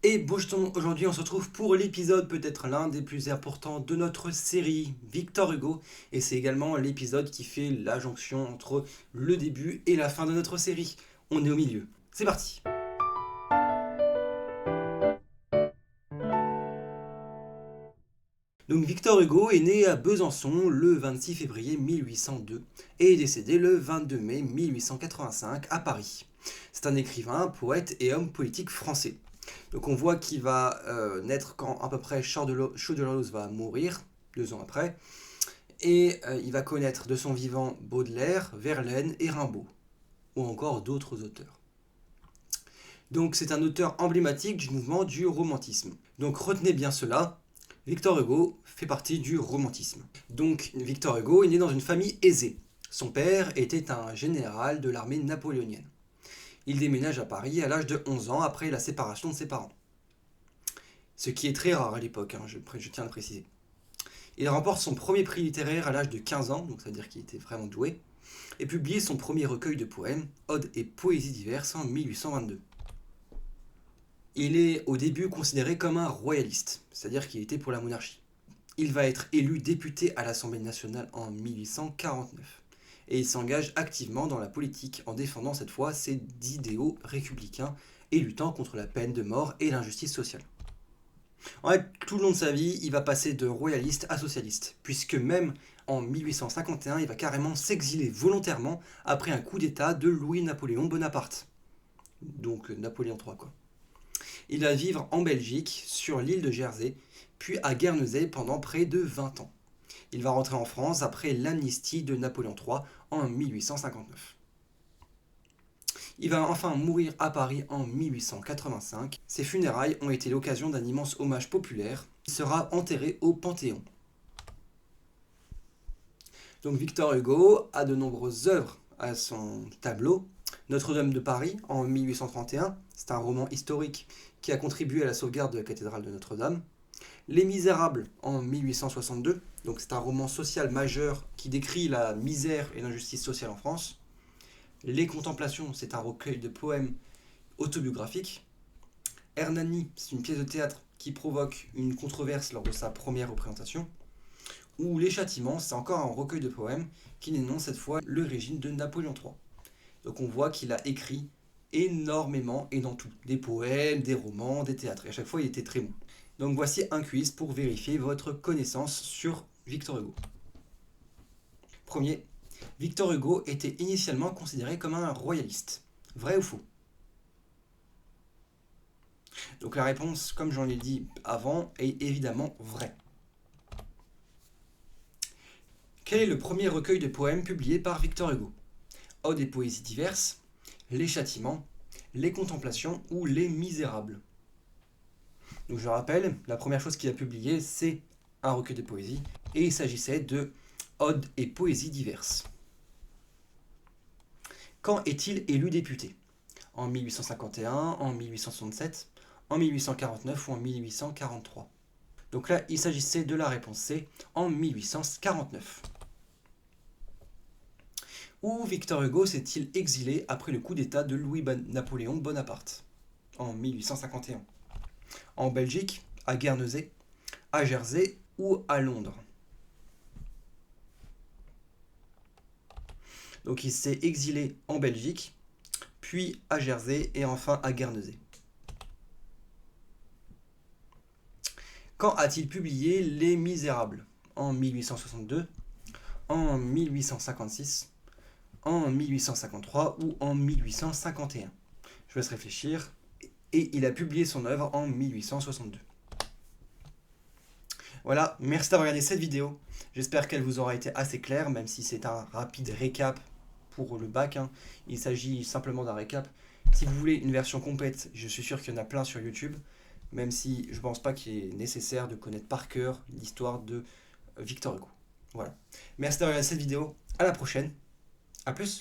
Et bonjour, aujourd'hui on se retrouve pour l'épisode peut-être l'un des plus importants de notre série, Victor Hugo, et c'est également l'épisode qui fait la jonction entre le début et la fin de notre série. On est au milieu. C'est parti. Donc Victor Hugo est né à Besançon le 26 février 1802 et est décédé le 22 mai 1885 à Paris. C'est un écrivain, poète et homme politique français. Donc on voit qu'il va naître quand à peu près Chodellos va mourir, 2 ans après, et il va connaître de son vivant Baudelaire, Verlaine et Rimbaud, ou encore d'autres auteurs. Donc c'est un auteur emblématique du mouvement du romantisme. Donc retenez bien cela, Victor Hugo fait partie du romantisme. Donc Victor Hugo est né dans une famille aisée. Son père était un général de l'armée napoléonienne. Il déménage à Paris à l'âge de 11 ans après la séparation de ses parents. Ce qui est très rare à l'époque, je tiens à le préciser. Il remporte son premier prix littéraire à l'âge de 15 ans, donc ça veut dire qu'il était vraiment doué, et publie son premier recueil de poèmes, Odes et poésies diverses, en 1822. Il est au début considéré comme un royaliste, c'est-à-dire qu'il était pour la monarchie. Il va être élu député à l'Assemblée nationale en 1849, et il s'engage activement dans la politique en défendant cette fois ses idéaux républicains et luttant contre la peine de mort et l'injustice sociale. En fait, tout le long de sa vie, il va passer de royaliste à socialiste, puisque même en 1851, il va carrément s'exiler volontairement après un coup d'État de Louis-Napoléon Bonaparte. Donc Napoléon III, quoi. Il va vivre en Belgique, sur l'île de Jersey, puis à Guernesey pendant près de 20 ans. Il va rentrer en France après l'amnistie de Napoléon III en 1859. Il va enfin mourir à Paris en 1885. Ses funérailles ont été l'occasion d'un immense hommage populaire. Il sera enterré au Panthéon. Donc Victor Hugo a de nombreuses œuvres à son tableau. Notre-Dame de Paris en 1831, c'est un roman historique qui a contribué à la sauvegarde de la cathédrale de Notre-Dame. Les Misérables en 1862, donc c'est un roman social majeur qui décrit la misère et l'injustice sociale en France. Les Contemplations, c'est un recueil de poèmes autobiographiques. Hernani, c'est une pièce de théâtre qui provoque une controverse lors de sa première représentation. Ou Les Châtiments, c'est encore un recueil de poèmes qui dénonce cette fois le régime de Napoléon III. Donc on voit qu'il a écrit énormément et dans tout. Des poèmes, des romans, des théâtres. Et à chaque fois, il était très bon. Donc voici un quiz pour vérifier votre connaissance sur Victor Hugo. Premier, Victor Hugo était initialement considéré comme un royaliste. Vrai ou faux? Donc la réponse, comme j'en ai dit avant, est évidemment vraie. Quel est le premier recueil de poèmes publié par Victor Hugo? Odes et poésies diverses, Les Châtiments, Les Contemplations ou Les Misérables? Donc je rappelle, la première chose qu'il a publiée, c'est un recueil de poésie, et il s'agissait de Odes et poésies diverses. Quand est-il élu député? En 1851, en 1867, en 1849 ou en 1843? Donc là, il s'agissait de la réponse C, en 1849. Où Victor Hugo s'est-il exilé après le coup d'État de Louis-Napoléon Bonaparte? En 1851. En Belgique, à Guernesey, à Jersey ou à Londres? Donc il s'est exilé en Belgique, puis à Jersey et enfin à Guernesey. Quand a-t-il publié Les Misérables? En 1862, en 1856, en 1853 ou en 1851? Je vous laisse réfléchir. Et il a publié son œuvre en 1862. Voilà, merci d'avoir regardé cette vidéo. J'espère qu'elle vous aura été assez claire, même si c'est un rapide récap pour le bac. Il s'agit simplement d'un récap. Si vous voulez une version complète, je suis sûr qu'il y en a plein sur YouTube, même si je ne pense pas qu'il est nécessaire de connaître par cœur l'histoire de Victor Hugo. Voilà. Merci d'avoir regardé cette vidéo. À la prochaine. A plus.